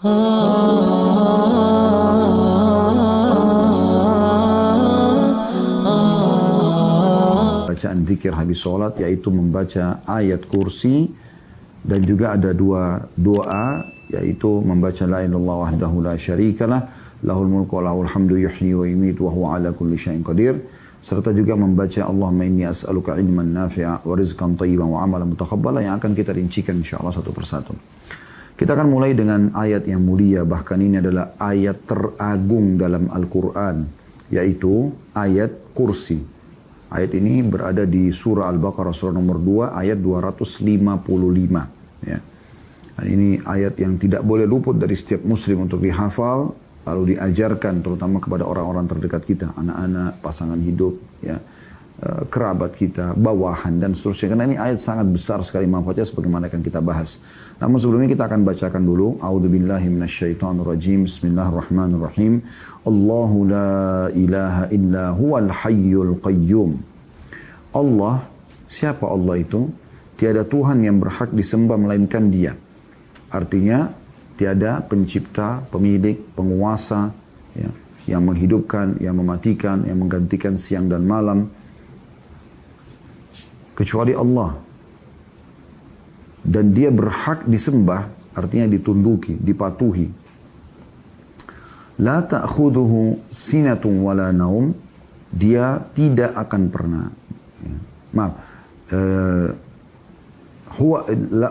Bacaan zikir habis sholat yaitu membaca ayat kursi, dan juga ada dua doa yaitu membaca la ilaha illallah wahdahu la syarikalah lahul mulku wa lahul hamdu yuhyi wa yumiitu wa huwa ala kulli syai'in qadir, serta juga membaca Allahumma inni as'aluka ilman nafi'a wa rizqan thayyiban wa amalan mutaqabbala, yang akan kita rincikan insyaallah satu persatu. Kita akan mulai dengan ayat yang mulia, bahkan ini adalah ayat teragung dalam Al-Quran, yaitu ayat kursi. Ayat ini berada di surah Al-Baqarah, surah nomor 2, ayat 255. Ya. Dan ini ayat yang tidak boleh luput dari setiap muslim untuk dihafal, lalu diajarkan terutama kepada orang-orang terdekat kita, anak-anak, pasangan hidup, ya, kerabat kita, bawahan, dan seterusnya. Karena ini ayat sangat besar sekali manfaatnya sebagaimana akan kita bahas. Namun sebelumnya kita akan bacakan dulu. A'udzubillahi minasyaitonirrajim. Bismillahirrahmanirrahim. Allahu la ilaha illa huwal hayyul qayyum. Allah, siapa Allah itu? Tiada Tuhan yang berhak disembah melainkan Dia. Artinya tiada pencipta, pemilik, penguasa, ya, yang menghidupkan, yang mematikan, yang menggantikan siang dan malam, kecuali Allah. Dan Dia berhak disembah, artinya ditunduki, dipatuhi. La ta'khuduhu sinatun wala naum. Dia tidak akan pernah. Ya, maaf.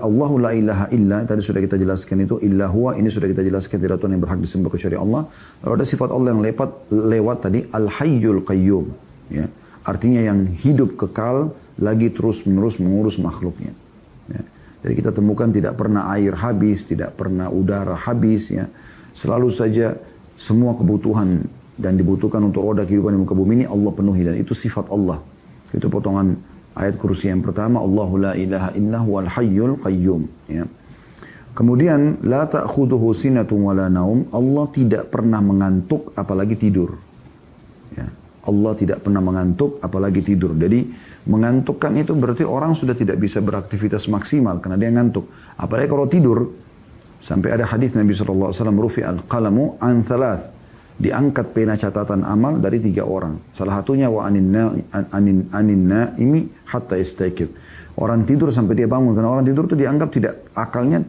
Allahu la ilaha illa, tadi sudah kita jelaskan itu, illa huwa, ini sudah kita jelaskan, tidak Tuhan yang berhak disembah kecuali Allah. Lalu ada sifat Allah yang lewat tadi, al-hayyul qayyum. Ya, artinya yang hidup kekal, lagi terus menerus mengurus makhluknya. Ya. Jadi kita temukan tidak pernah air habis, tidak pernah udara habis. Ya. Selalu saja semua kebutuhan dan dibutuhkan untuk roda kehidupan di muka bumi ini Allah penuhi, dan itu sifat Allah. Itu potongan ayat kursi yang pertama, Allahu la ilaha illa huwal hayyul qayyum. Ya. Kemudian la ta'khuduhu sinatun wala naum. Allah tidak pernah mengantuk apalagi tidur. Ya. Allah tidak pernah mengantuk apalagi tidur. Jadi mengantukkan itu berarti orang sudah tidak bisa beraktivitas maksimal karena dia ngantuk. Apalagi kalau tidur. Sampai ada hadis Nabi SAW, rufi al-qalamu an thalath. Diangkat pena catatan amal dari 3 orang. Salah satunya wa anin naimi hatta istaiqid. Orang tidur sampai dia bangun. Karena orang tidur itu dianggap tidak, akalnya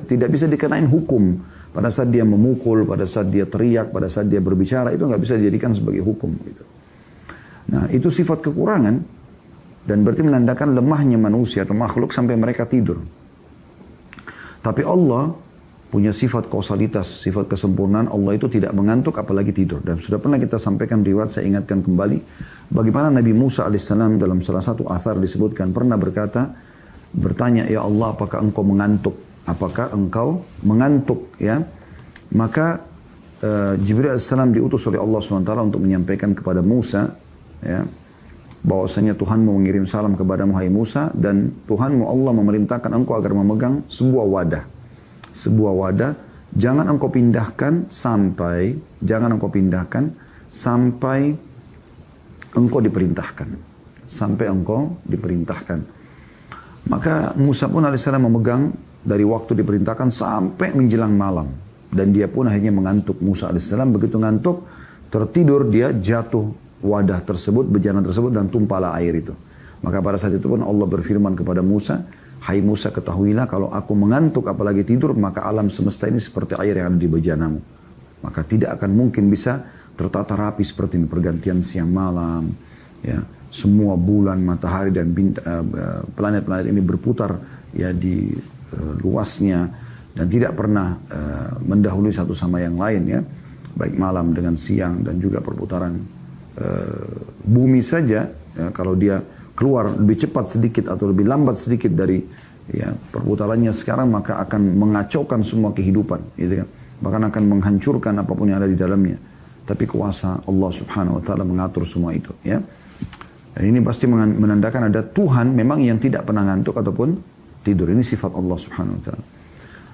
tidak bisa dikenain hukum. Pada saat dia memukul, pada saat dia teriak, pada saat dia berbicara, itu nggak bisa dijadikan sebagai hukum. Gitu. Nah, itu sifat kekurangan. Dan berarti menandakan lemahnya manusia atau makhluk sampai mereka tidur. Tapi Allah punya sifat kausalitas, sifat kesempurnaan. Allah itu tidak mengantuk apalagi tidur. Dan sudah pernah kita sampaikan riwayat, saya ingatkan kembali. Bagaimana Nabi Musa alaihissalam dalam salah satu athar disebutkan pernah bertanya, ya Allah, apakah engkau mengantuk? Apakah engkau mengantuk? Ya, maka Jibril alaihissalam diutus oleh Allah SWT untuk menyampaikan kepada Musa, ya, bahwasanya Tuhanmu mengirim salam kepadamu hai Musa, dan Tuhanmu Allah memerintahkan engkau agar memegang sebuah wadah. Sebuah wadah, jangan engkau pindahkan sampai engkau diperintahkan. Sampai engkau diperintahkan. Maka Musa pun alaihissalam memegang dari waktu diperintahkan sampai menjelang malam. Dan dia pun akhirnya mengantuk. Musa alaihissalam begitu ngantuk, tertidur, dia jatuh wadah tersebut, bejana tersebut, dan tumpahlah air itu. Maka pada saat itu pun Allah berfirman kepada Musa, hai Musa, ketahuilah kalau aku mengantuk apalagi tidur, maka alam semesta ini seperti air yang ada di bejanamu. Maka tidak akan mungkin bisa tertata rapi seperti ini, pergantian siang malam. Ya, semua bulan, matahari, dan planet-planet ini berputar ya di luasnya, dan tidak pernah mendahului satu sama yang lain, ya. Baik malam dengan siang, dan juga perputaran bumi saja, ya, kalau dia keluar lebih cepat sedikit atau lebih lambat sedikit dari ya perputarannya sekarang, maka akan mengacaukan semua kehidupan, gitu kan. Bahkan akan menghancurkan apapun yang ada di dalamnya. Tapi kuasa Allah Subhanahu wa taala mengatur semua itu, ya. Dan ini pasti menandakan ada Tuhan memang yang tidak pernah ngantuk ataupun tidur. Ini sifat Allah Subhanahu wa taala.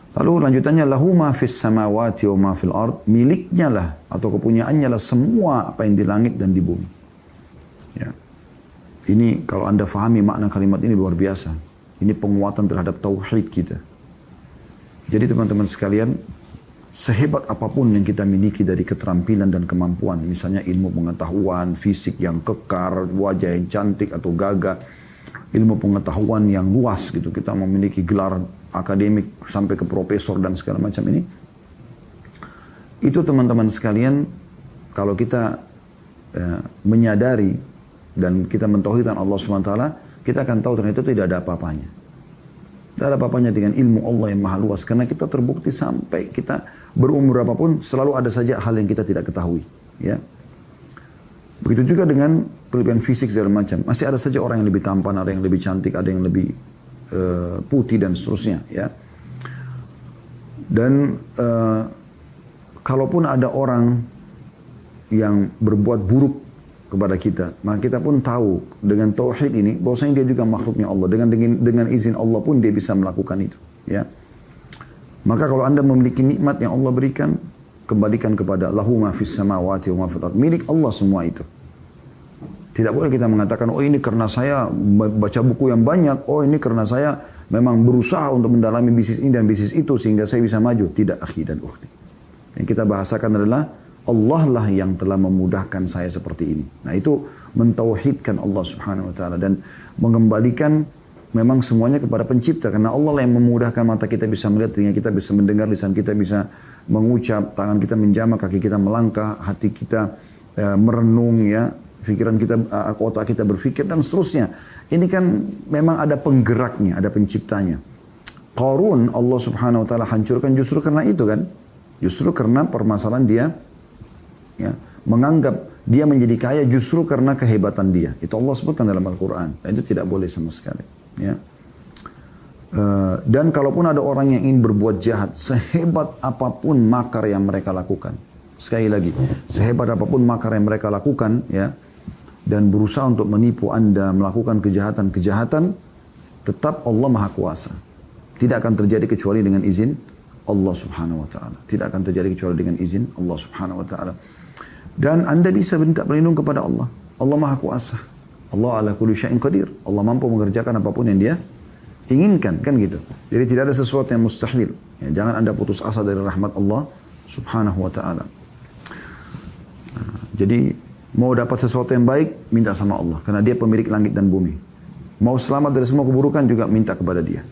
Lalu lanjutannya, lahu ma fis samawati wa ma fil ard, miliknya lah atau kepunyaannya lah semua apa yang di langit dan di bumi. Ya. Ini kalau Anda fahami makna kalimat ini luar biasa. Ini penguatan terhadap tauhid kita. Jadi teman-teman sekalian, sehebat apapun yang kita miliki dari keterampilan dan kemampuan, misalnya ilmu pengetahuan, fisik yang kekar, wajah yang cantik atau gagah, ilmu pengetahuan yang luas gitu, kita memiliki gelar akademik sampai ke profesor dan segala macam ini, itu teman-teman sekalian, kalau kita menyadari dan kita mentauhidkan Allah SWT, kita akan tahu ternyata itu tidak ada apa-apanya. Tidak ada apa-apanya dengan ilmu Allah yang maha luas. Karena kita terbukti sampai kita berumur apapun, selalu ada saja hal yang kita tidak ketahui. Ya. Begitu juga dengan kelebihan fisik segala macam. Masih ada saja orang yang lebih tampan, ada yang lebih cantik, ada yang lebih putih dan seterusnya. Ya. Dan kalaupun ada orang yang berbuat buruk kepada kita, maka kita pun tahu dengan tauhid ini bahwasanya dia juga makhluknya Allah, dengan izin Allah pun dia bisa melakukan itu, ya. Maka kalau Anda memiliki nikmat yang Allah berikan, kembalikan kepada lahu ma fis samawati wa ma fil ardh, milik Allah semua itu. Tidak boleh kita mengatakan, oh ini karena saya baca buku yang banyak, oh ini karena saya memang berusaha untuk mendalami bisnis ini dan bisnis itu sehingga saya bisa maju. Tidak, akhi dan ukhti. Yang kita bahasakan adalah Allah lah yang telah memudahkan saya seperti ini. Nah itu mentauhidkan Allah Subhanahu Wa Taala dan mengembalikan memang semuanya kepada pencipta. Karena Allah lah yang memudahkan mata kita bisa melihat, telinga kita bisa mendengar, lisan kita bisa mengucap, tangan kita menjamah, kaki kita melangkah, hati kita merenung, ya, pikiran kita, otak kita berpikir dan seterusnya. Ini kan memang ada penggeraknya, ada penciptanya. Qarun Allah Subhanahu Wa Taala hancurkan justru karena itu kan. Justru karena permasalahan dia, ya, menganggap dia menjadi kaya justru karena kehebatan dia. Itu Allah sebutkan dalam Al-Quran. Dan itu tidak boleh sama sekali. Ya. Dan kalaupun ada orang yang ingin berbuat jahat, sehebat apapun makar yang mereka lakukan. Sekali lagi, sehebat apapun makar yang mereka lakukan, ya, dan berusaha untuk menipu Anda, melakukan kejahatan-kejahatan, tetap Allah Maha Kuasa. Tidak akan terjadi kecuali dengan izin Allah Subhanahu Wa Taala. Tidak akan terjadi kecuali dengan izin Allah Subhanahu Wa Taala. Dan Anda bisa minta perlindungan kepada Allah. Allah Maha Kuasa. Allah ala kulli syai'in qadir. Allah mampu mengerjakan apapun yang dia inginkan, kan gitu. Jadi tidak ada sesuatu yang mustahil. Ya, jangan Anda putus asa dari rahmat Allah Subhanahu Wa Taala. Jadi mau dapat sesuatu yang baik, minta sama Allah. Karena dia pemilik langit dan bumi. Mau selamat dari semua keburukan juga minta kepada dia.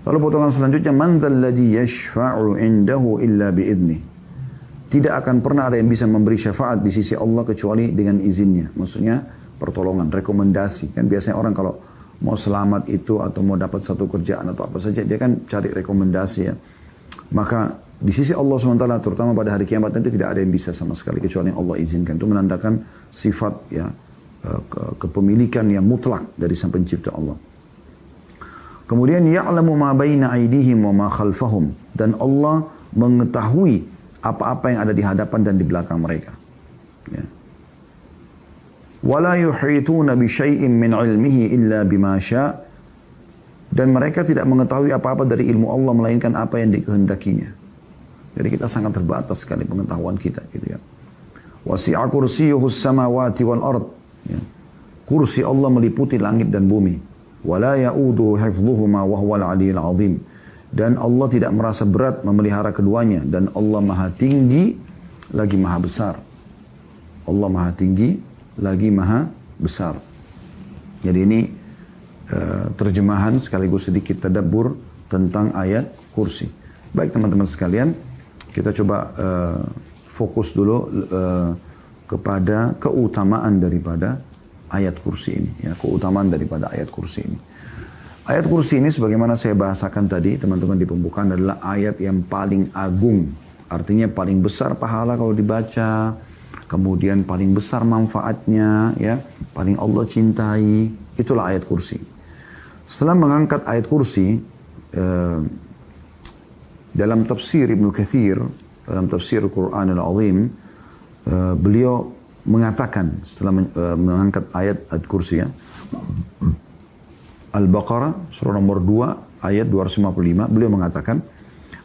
Lalu potongan selanjutnya, man dzalladzi yashfa'u 'indahu illa bi'idnih. Tidak akan pernah ada yang bisa memberi syafaat di sisi Allah kecuali dengan izinnya. Maksudnya pertolongan, rekomendasi. Kan biasanya orang kalau mau selamat itu atau mau dapat satu kerjaan atau apa saja, dia kan cari rekomendasi, ya. Maka di sisi Allah SWT, terutama pada hari kiamat nanti, tidak ada yang bisa sama sekali kecuali yang Allah izinkan. Itu menandakan sifat, ya, kepemilikan yang mutlak dari sang pencipta Allah. Kemudian ya'lamu ma baina aydihim wa ma khalfahum, dan Allah mengetahui apa-apa yang ada di hadapan dan di belakang mereka. Ya. Wala yuhituna bi syai'in min 'ilmihi illa bima syaa, dan mereka tidak mengetahui apa-apa dari ilmu Allah melainkan apa yang dikehendakinya. Jadi kita sangat terbatas sekali pengetahuan kita, gitu ya. Wasi'a kursiyyuhus samawati wal ard. Ya. Kursi Allah meliputi langit dan bumi. Wala ya'uduhu hifdhuhuma wa huwal 'aliyyul 'azim. Dan Allah tidak merasa berat memelihara keduanya. Dan Allah Maha Tinggi lagi Maha Besar. Allah Maha Tinggi lagi Maha Besar. Jadi ini terjemahan sekaligus sedikit tadabbur tentang ayat kursi. Baik teman-teman sekalian, kita coba fokus dulu kepada keutamaan daripada ayat kursi ini. Ya, keutamaan daripada ayat kursi ini. Ayat kursi ini sebagaimana saya bahasakan tadi teman-teman di pembukaan adalah ayat yang paling agung. Artinya paling besar pahala kalau dibaca. Kemudian paling besar manfaatnya, ya, paling Allah cintai. Itulah ayat kursi. Setelah mengangkat ayat kursi, dalam tafsir Ibnu Katsir, dalam tafsir Quran Al-Azim, beliau mengatakan setelah mengangkat ayat kursi, ya, Al-Baqarah surah nomor 2 ayat 255, beliau mengatakan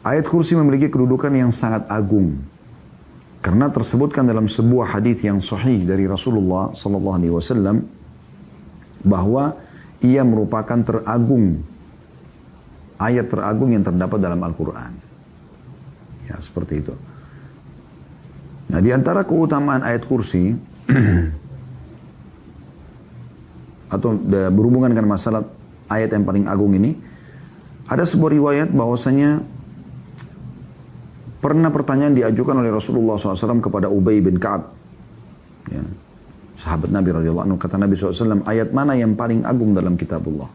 ayat kursi memiliki kedudukan yang sangat agung karena tersebutkan dalam sebuah hadis yang sahih dari Rasulullah sallallahu alaihi wasallam bahwa ia merupakan ayat teragung yang terdapat dalam Al-Qur'an. Ya, seperti itu. Nah, di antara keutamaan ayat kursi atau berhubungan dengan masalah ayat yang paling agung ini, ada sebuah riwayat bahwasanya pernah pertanyaan diajukan oleh Rasulullah SAW kepada Ubay bin Ka'ab, ya, sahabat Nabi radhiyallahu anhu. Kata Nabi SAW, ayat mana yang paling agung dalam kitabullah?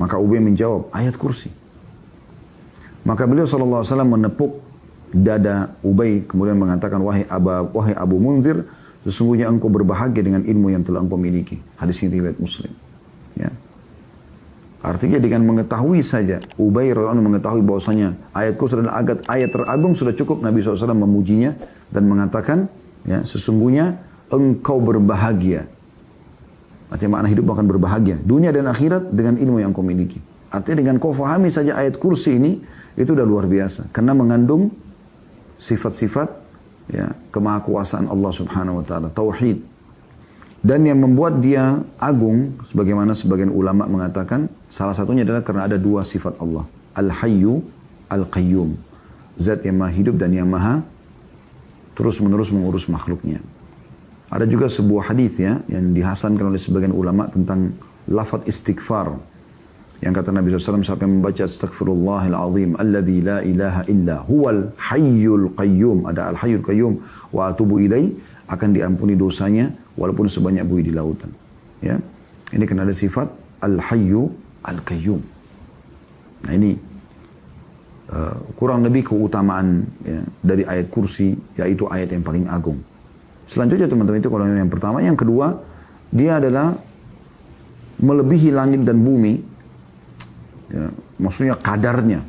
Maka Ubay menjawab, ayat kursi. Maka beliau SAW menepuk dada Ubay, kemudian mengatakan, wahai Abu Munzir, sesungguhnya engkau berbahagia dengan ilmu yang telah engkau miliki. Hadis ini riwayat Muslim. Ya. Artinya dengan mengetahui saja, Ubay radhiyallahu anhu mengetahui bahwasanya ayat kursi adalah ayat teragung, sudah cukup Nabi SAW memujinya dan mengatakan, ya, sesungguhnya engkau berbahagia. Artinya makna hidup akan berbahagia, dunia dan akhirat dengan ilmu yang kau miliki. Artinya dengan kau fahami saja ayat kursi ini, itu udah luar biasa. Karena mengandung sifat-sifat, ya, kemahakuasaan Allah Subhanahu wa taala, tauhid. Dan yang membuat dia agung, sebagaimana sebagian ulama mengatakan, salah satunya adalah karena ada dua sifat Allah, Al-Hayyu, Al-Qayyum, zat yang maha hidup dan yang maha terus-menerus mengurus makhluknya. Ada juga sebuah hadis, ya, yang dihasankan oleh sebagian ulama tentang lafaz istighfar. Yang kata Nabi SAW, siapa yang membaca Astaghfirullahil Azim alladzi la ilaha illa huwal hayyul qayyum, ada al-hayyul qayyum, wa atubu ilai, akan diampuni dosanya walaupun sebanyak buih di lautan. Ya, ini karena ada sifat al-hayyu al-qayyum. Nah, ini kurang lebih keutamaan, ya, dari ayat kursi, yaitu ayat yang paling agung. Selanjutnya teman-teman, itu kalau yang pertama. Yang kedua, dia adalah melebihi langit dan bumi. Ya, maksudnya kadarnya.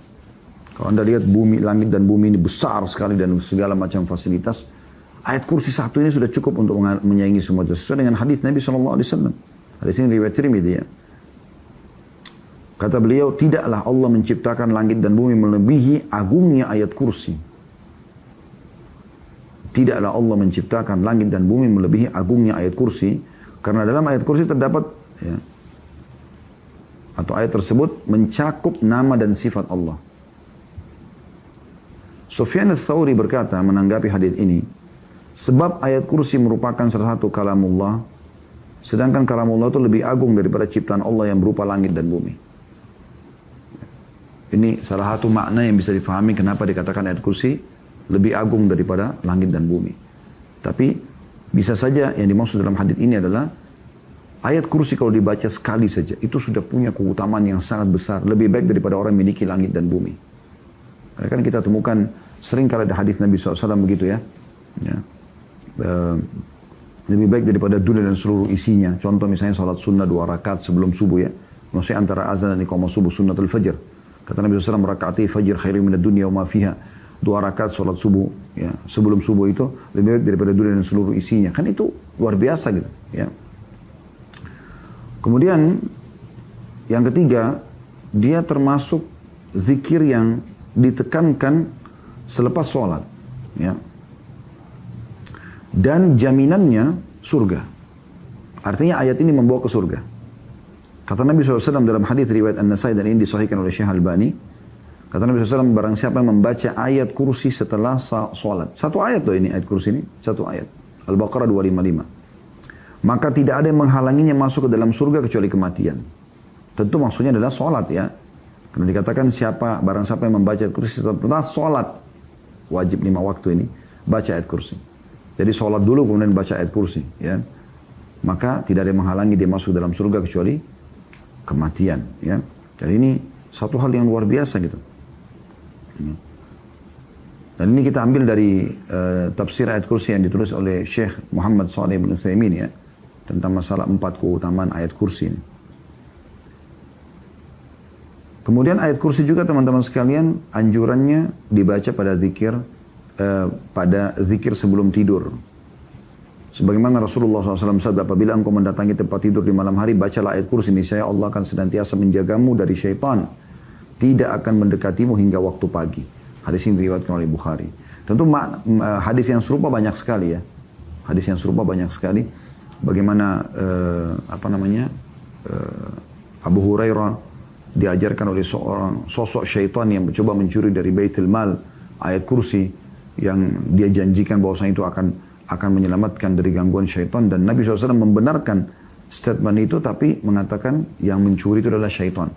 Kalau anda lihat bumi, langit dan bumi ini besar sekali dan segala macam fasilitas. Ayat kursi satu ini sudah cukup untuk menyaingi semua itu. Sesuai dengan hadis Nabi SAW. Hadis ini riwayat Tirmidzi, ya. Kata beliau, tidaklah Allah menciptakan langit dan bumi melebihi agungnya ayat kursi. Tidaklah Allah menciptakan langit dan bumi melebihi agungnya ayat kursi. Karena dalam ayat kursi terdapat, ya, atau ayat tersebut mencakup nama dan sifat Allah. Sufyan ats-Tsauri berkata menanggapi hadis ini, sebab ayat kursi merupakan salah satu kalamullah, sedangkan kalamullah itu lebih agung daripada ciptaan Allah yang berupa langit dan bumi. Ini salah satu makna yang bisa difahami kenapa dikatakan ayat kursi lebih agung daripada langit dan bumi. Tapi bisa saja yang dimaksud dalam hadis ini adalah ayat kursi kalau dibaca sekali saja, itu sudah punya keutamaan yang sangat besar. Lebih baik daripada orang memiliki langit dan bumi. Karena kan kita temukan sering kali ada hadis Nabi SAW begitu, ya. Lebih baik daripada dunia dan seluruh isinya. Contoh misalnya salat sunnah 2 rakaat sebelum subuh, ya. Maksudnya antara azan dan iqamah subuh, sunnatul fajr. Kata Nabi SAW, rakaati fajr khairu minad dunya wa ma fiha. 2 rakaat salat subuh, ya, sebelum subuh itu lebih baik daripada dunia dan seluruh isinya. Kan itu luar biasa gitu, ya. Kemudian yang ketiga, dia termasuk zikir yang ditekankan selepas sholat, ya. Dan jaminannya surga. Artinya ayat ini membawa ke surga. Kata Nabi SAW dalam hadis riwayat An-Nasai dan ini disahihkan oleh Syekh Albani. Kata Nabi SAW, barang siapa yang membaca ayat kursi setelah sholat. Satu ayat loh ini, ayat kursi ini. Satu ayat. Al-Baqarah 255. Maka tidak ada yang menghalanginya masuk ke dalam surga kecuali kematian. Tentu maksudnya adalah sholat, ya. Karena dikatakan barang siapa yang membaca ayat kursi setelah sholat. Wajib 5 waktu ini. Baca ayat kursi. Jadi sholat dulu kemudian baca ayat kursi, ya. Maka tidak ada yang menghalangi dia masuk dalam surga kecuali kematian, ya. Dan ini satu hal yang luar biasa gitu. Dan ini kita ambil dari tafsir ayat kursi yang ditulis oleh Syekh Muhammad Shalih bin Utsaimin, ya, tentang masalah 4 keutamaan ayat kursi ini. Kemudian ayat kursi juga teman-teman sekalian anjurannya dibaca pada zikir sebelum tidur. Sebagaimana Rasulullah SAW sabda, apabila engkau mendatangi tempat tidur di malam hari, bacalah ayat kursi ini, saya Allah akan senantiasa menjagamu dari syaitan, tidak akan mendekatimu hingga waktu pagi. Hadis ini diriwayatkan oleh Bukhari. Tentu hadis yang serupa banyak sekali, ya. Hadis yang serupa banyak sekali. Bagaimana Abu Hurairah diajarkan oleh seorang sosok syaitan yang mencoba mencuri dari Baitul Mal ayat kursi yang dia janjikan bahwasanya itu akan menyelamatkan dari gangguan syaitan, dan Nabi SAW membenarkan statement itu tapi mengatakan yang mencuri itu adalah syaitan.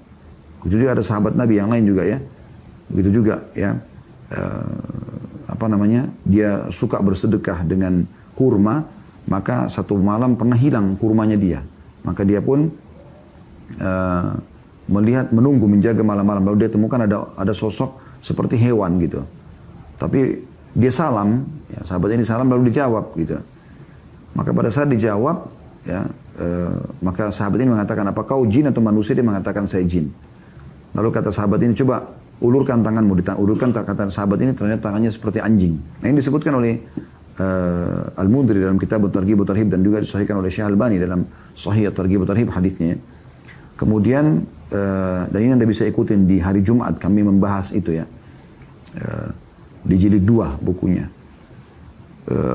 Begitu juga ada sahabat Nabi yang lain juga ya. Begitu juga ya. Dia suka bersedekah dengan kurma, maka satu malam pernah hilang kurmanya dia. Maka dia pun menunggu, menjaga malam-malam. Lalu dia temukan ada sosok seperti hewan gitu. Tapi dia salam, ya, sahabat ini salam lalu dijawab gitu. Maka pada saat dijawab, ya, maka sahabat ini mengatakan, apa kau jin atau manusia? Dia mengatakan saya jin. Lalu kata sahabat ini, coba ulurkan tanganmu. Ulurkan, kata sahabat ini ternyata tangannya seperti anjing. Nah, ini disebutkan oleh Al-Mundhiri dalam kitab At-Targhib wa Tarhib, dan juga disahihkan oleh Syekh Albani dalam Sahih At-Targhib wa Tarhib hadisnya. Kemudian dan ini Anda bisa ikutin di hari Jumat kami membahas itu ya. Di jilid 2 bukunya.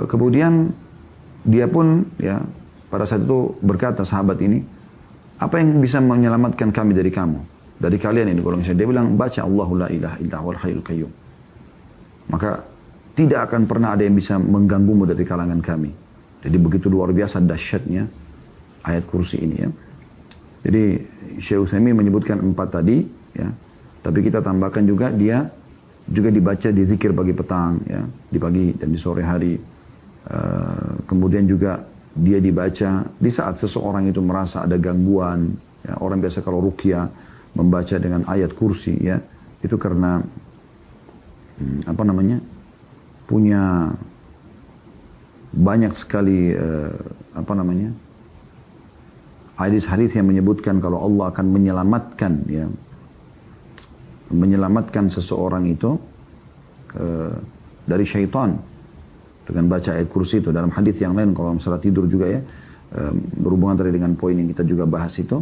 Kemudian dia pun ya pada saat itu berkata sahabat ini, apa yang bisa menyelamatkan kami dari kamu? Dari kalian ini kalau misalnya dia bilang baca Allahu la ilaha illa huwal hayyul qayyum. Maka tidak akan pernah ada yang bisa mengganggumu dari kalangan kami. Jadi begitu luar biasa dahsyatnya ayat kursi ini ya. Jadi Syekh Utsaimin menyebutkan 4 tadi ya. Tapi kita tambahkan juga dia juga dibaca di zikir pagi petang ya, di pagi dan di sore hari. Kemudian juga dia dibaca di saat seseorang itu merasa ada gangguan ya. Orang biasa kalau ruqyah membaca dengan ayat kursi ya, itu karena punya banyak sekali hadis-hadis yang menyebutkan kalau Allah akan menyelamatkan seseorang itu dari syaitan dengan baca ayat kursi itu. Dalam hadis yang lain kalau masalah tidur juga ya, berhubungan tadi dengan poin yang kita juga bahas itu,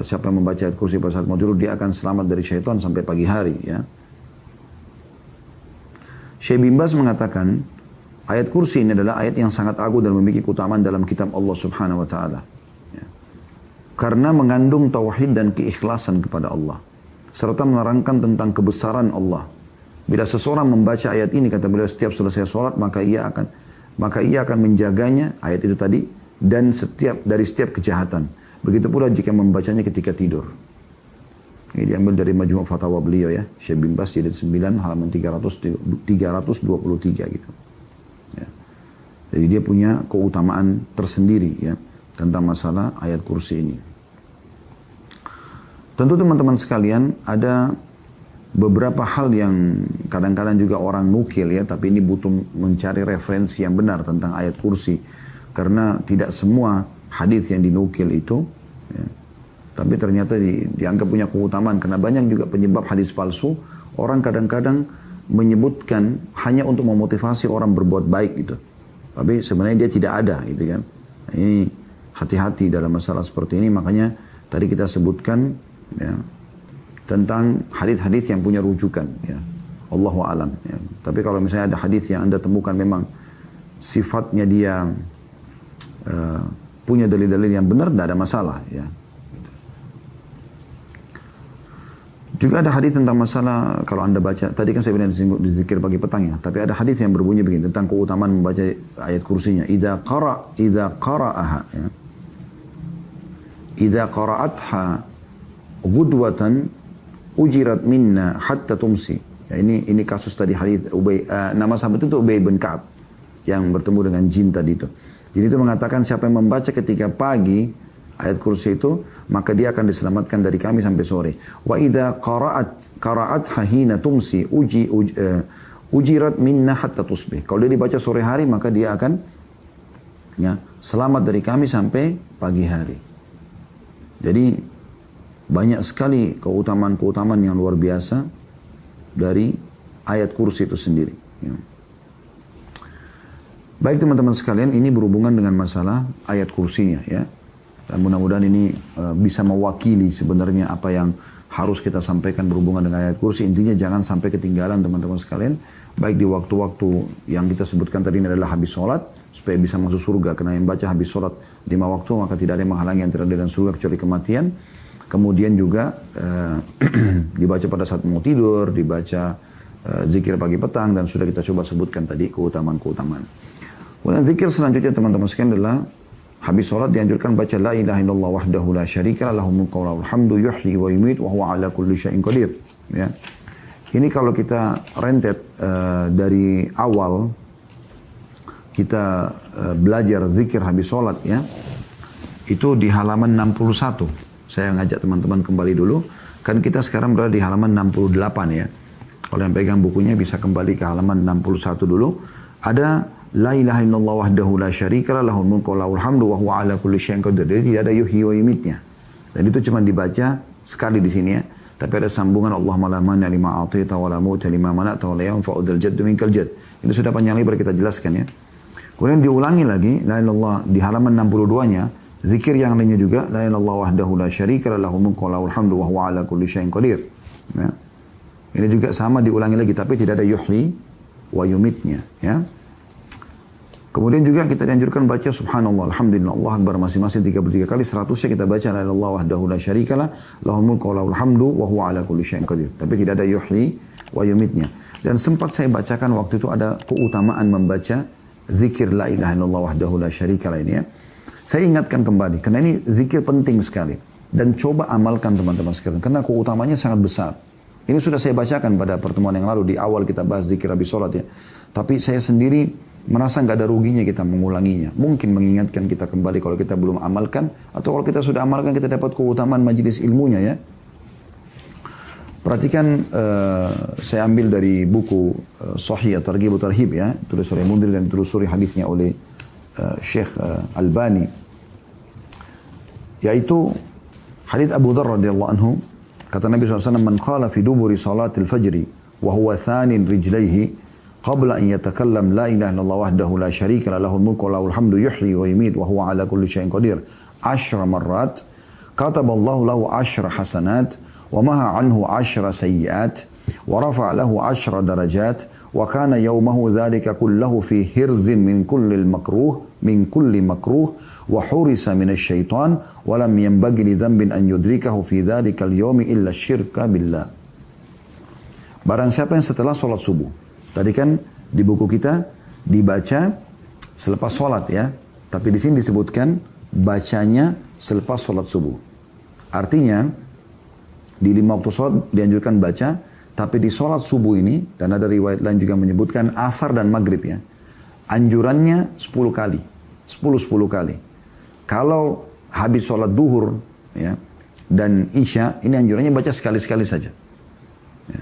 siapa yang membaca ayat kursi pada saat mau tidur dia akan selamat dari syaitan sampai pagi hari ya. Syekh bin Baz mengatakan ayat kursi ini adalah ayat yang sangat agung dan memiliki keutamaan dalam kitab Allah Subhanahu wa taala. Ya. Karena mengandung tauhid dan keikhlasan kepada Allah serta menerangkan tentang kebesaran Allah. Bila seseorang membaca ayat ini, kata beliau, setiap selesai sholat maka ia akan menjaganya, ayat itu tadi, dan dari setiap kejahatan. Begitu pula jika membacanya ketika tidur. Ini diambil dari Majmu' Fatawa beliau ya, Syekh bin Baz jilid 9 halaman 323 gitu. Ya. Jadi dia punya keutamaan tersendiri ya tentang masalah ayat kursi ini. Tentu teman-teman sekalian ada beberapa hal yang kadang-kadang juga orang nukil ya, tapi ini butuh mencari referensi yang benar tentang ayat kursi. Karena tidak semua hadis yang dinukil itu ya, tapi ternyata dianggap punya keutamaan. Karena banyak juga penyebab hadis palsu. Orang kadang-kadang menyebutkan hanya untuk memotivasi orang berbuat baik gitu. Tapi sebenarnya dia tidak ada gitu kan. Nah, ini hati-hati dalam masalah seperti ini. Makanya tadi kita sebutkan ya, tentang hadis-hadis yang punya rujukan ya. Allahu a'lam ya. Tapi kalau misalnya ada hadis yang Anda temukan memang sifatnya dia punya dalil-dalil yang benar, tidak ada masalah ya. Juga ada hadis tentang masalah kalau Anda baca, tadi kan saya bilang di zikir pagi petang ya, tapi ada hadis yang berbunyi begini tentang keutamaan membaca ayat kursinya. Idza qara'aha ya. Idza qara'atha ghudwatan ujirat minna hatta tumsi. Ya, ini kasus tadi hadis Ubay, nama sahabat itu Ubay bin Ka'ab yang bertemu dengan jin tadi itu. Jadi itu mengatakan siapa yang membaca ketika pagi ayat kursi itu, maka dia akan diselamatkan dari kami sampai sore. Wa idza qara'atha hina tumsi ujirat minna hatta tusbih. Kalau dia dibaca sore hari, maka dia akan ya, selamat dari kami sampai pagi hari. Jadi banyak sekali keutamaan-keutamaan yang luar biasa dari ayat kursi itu sendiri. Ya. Baik teman-teman sekalian, ini berhubungan dengan masalah ayat kursinya ya. Dan mudah-mudahan ini bisa mewakili sebenarnya apa yang harus kita sampaikan berhubungan dengan ayat kursi. Intinya jangan sampai ketinggalan teman-teman sekalian. Baik di waktu-waktu yang kita sebutkan tadi ini adalah habis sholat, supaya bisa masuk surga. Karena yang baca habis sholat 5 waktu, maka tidak ada yang menghalangi yang tidak ada dalam surga kecuali kematian. Kemudian juga dibaca pada saat mau tidur, dibaca zikir pagi petang, dan sudah kita coba sebutkan tadi keutamaan-keutamaan. Kemudian zikir selanjutnya teman-teman sekalian adalah habis sholat dianjurkan baca la ilaha illallah wahdahu la syarika lah lahul mulku wa lahul hamdu yuhyi wa yumiit wa huwa ala kulli syai'in qadir. Ya. Ini kalau kita rentet dari awal kita belajar zikir habis sholat ya, itu di halaman 61. Saya ngajak teman-teman kembali dulu. Kan kita sekarang berada di halaman 68 ya. Kalau yang pegang bukunya bisa kembali ke halaman 61 dulu. Ada la ilaha illallah wahdahu la syarika lah lahul mulku wa lahul hamdu wa huwa ala kulli syai'in qadir. Jadi tidak ada yuhyi wa yumitnya. Dan itu cuma dibaca sekali di sini ya. Tapi ada sambungan Allahumma la mani lima a'tita wa la mu'ta lima mana'ta wa la yanfa'u dzal jaddu minkal jadd. Ini sudah panjang lebar kita jelaskan ya. Kemudian diulangi lagi la ilaha illallah di halaman 62-nya, zikir yang lainnya juga la ilaha illallah wahdahu la syarika lah lahul mulku wa lahul hamdu wa huwa ala kulli syai'in qadir. Ya. Ini juga sama diulangi lagi tapi tidak ada yuhyi wa yumitnya ya. Kemudian juga kita dianjurkan baca subhanallah, alhamdulillah, Allah akbar masing-masing 33 kali. 100-nya kita baca la ilaha illallah wahdahu la syarikalah lahul mulku wa lahul hamdu wa huwa ala kulli syai'in qadir. Tapi tidak ada yuhyi wa yumitnya. Dan sempat saya bacakan waktu itu ada keutamaan membaca zikir la ilaha illallah wahdahu la syarikalah ini ya. Saya ingatkan kembali karena ini zikir penting sekali dan coba amalkan teman-teman sekalian karena keutamanya sangat besar. Ini sudah saya bacakan pada pertemuan yang lalu di awal kita bahas zikir habis sholat ya. Tapi saya sendiri merasa nggak ada ruginya kita mengulanginya. Mungkin mengingatkan kita kembali kalau kita belum amalkan. Atau kalau kita sudah amalkan kita dapat keutamaan majelis ilmunya ya. Perhatikan saya ambil dari buku Sahih At-Targhib wa Tarhib ya. Tulis oleh Mundhir dan ditelusuri hadisnya oleh Syekh Albani. Yaitu hadis Abu Dzar radhiyallahu anhu. Kata Nabi SAW, man qala fi duburi salatil fajri wa huwa thanin rijlaihi qabla an yatakallam la ilaha illallah wahdahu la syarika lah lahul mulku wa lahul hamdu yuhyi wa yumiit wa huwa ala kulli syai'in qadir 10 marrat kataballahu lahu 10 hasanat wa maha anhu 10 sayyiat wa rafa'a lahu 10 darajat wa kana yawmahu dhalika kullahu fi hirzin min kulli makruh wa hurisa min asyaitan wa lam yanbaghi li dhanbin an yudrikahu fi dhalika al-yawmi illa syirka billah. Barang siapa yang setelah sholat subuh, tadi kan di buku kita dibaca selepas sholat ya. Tapi di sini disebutkan bacanya selepas sholat subuh. Artinya di 5 waktu sholat dianjurkan baca. Tapi di sholat subuh ini, dan ada riwayat lain juga menyebutkan asar dan maghrib ya. Anjurannya 10 kali. 10 kali. Kalau habis sholat duhur ya, dan isya, ini anjurannya baca sekali-sekali saja. Ya.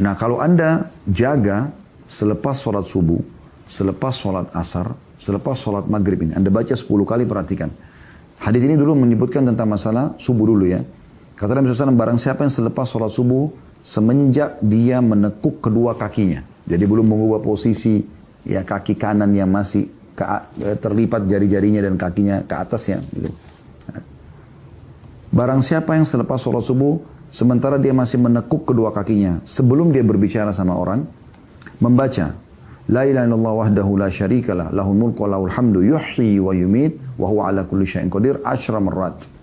Nah kalau Anda jaga selepas sholat subuh, selepas sholat asar, selepas sholat maghrib ini, Anda baca 10 kali, perhatikan. Hadis ini dulu menyebutkan tentang masalah subuh dulu ya. Kata Nabi SAW, barang siapa yang selepas sholat subuh, semenjak dia menekuk kedua kakinya. Jadi belum mengubah posisi ya kaki kanan yang masih terlipat jari-jarinya dan kakinya ke atas ya. Gitu. Barang siapa yang selepas sholat subuh, sementara dia masih menekuk kedua kakinya, sebelum dia berbicara sama orang, membaca la ilaha illallah wahdahu la syarikalah lahul mulku wa lahul hamdu yuhyi wa yumiit wa huwa ala kulli syai'in qadir 10 marrat.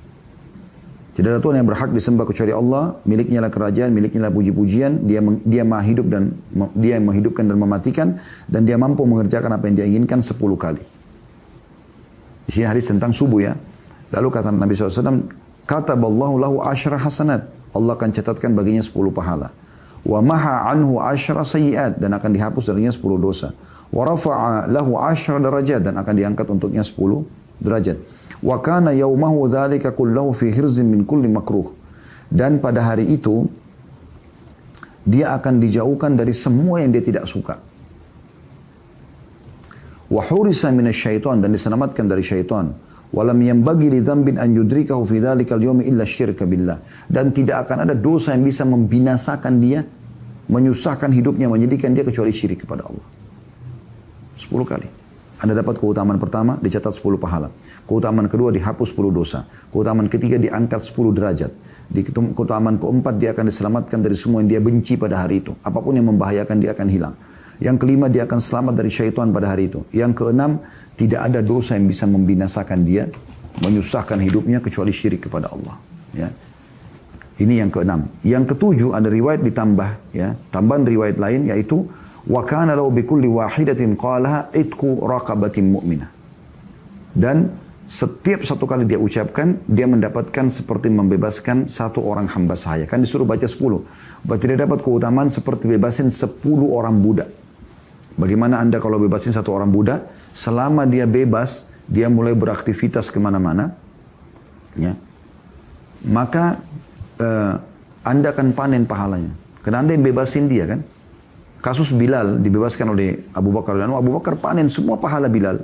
Tidak ada Tuhan yang berhak disembah kecuali Allah, miliknya lah kerajaan, miliknya lah puji-pujian, dia maha hidup dan dia yang menghidupkan dan mematikan, dan dia mampu mengerjakan apa yang dia inginkan 10 kali. Di sini hadis tentang subuh ya. Lalu kata Nabi SAW, kataballahu lahu 10 hasanat, Allah akan catatkan baginya 10 pahala. Wa maha anhu 10 sayyiat, dan akan dihapus darinya 10 dosa. Wa rafa'a lahu 10 darajat, dan akan diangkat untuknya 10 derajat. Wa kana yaumahu dzalika kullahu fi hirzin min kulli makruh. Dan pada hari itu dia akan dijauhkan dari semua yang dia tidak suka. Wa hurisa minasyaiton, dan diselamatkan dari syaitan. Wa lam yanbaghi li dzambin an yudrikahu fi dzalikal yaumi illa syirka billah. Dan tidak akan ada dosa yang bisa membinasakan dia, menyusahkan hidupnya, menyedihkan dia kecuali syirik kepada Allah. 10 kali. Anda dapat keutamaan pertama, dicatat 10 pahala. Keutamaan kedua, dihapus 10 dosa. Keutamaan ketiga, diangkat 10 derajat. Di keutamaan keempat, dia akan diselamatkan dari semua yang dia benci pada hari itu. Apapun yang membahayakan, dia akan hilang. Yang kelima, dia akan selamat dari syaitan pada hari itu. Yang keenam, tidak ada dosa yang bisa membinasakan dia, menyusahkan hidupnya kecuali syirik kepada Allah. Ya. Ini yang keenam. Yang ketujuh ada riwayat ditambah, ya, tambahan riwayat lain yaitu wa kana lahu bikulli wahidatin qalaha itqu raqabatin mu'minah. Dan setiap satu kali dia ucapkan, dia mendapatkan seperti membebaskan satu orang hamba sahaya. Kan disuruh baca 10. Berarti dia dapat keutamaan seperti bebasin 10 orang budak. Bagaimana Anda kalau bebasin satu orang budak? Selama dia bebas, dia mulai beraktivitas kemana-mana, ya, maka Anda akan panen pahalanya. Karena Anda yang bebasin dia kan. Kasus Bilal dibebaskan oleh Abu Bakar. Dan Abu Bakar panen semua pahala Bilal.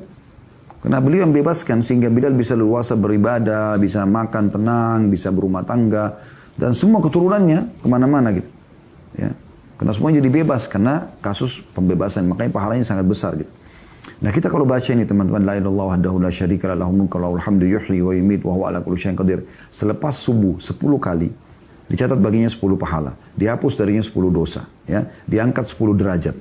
Karena beliau yang bebaskan sehingga Bilal bisa luasa beribadah, bisa makan tenang, bisa berumah tangga. Dan semua keturunannya kemana-mana gitu. Ya. Karena semuanya jadi bebas karena kasus pembebasan. Makanya pahalanya sangat besar gitu. Nah kita kalau baca ini teman-teman, la ilaha illallah wahdahu la syarika lah lahul mulku wa lahul hamdu yuhyi wa yumiitu wa huwa ala kulli syai'in qadir. Selepas subuh 10 kali dicatat baginya 10 pahala, dihapus darinya 10 dosa, ya, diangkat 10 derajat,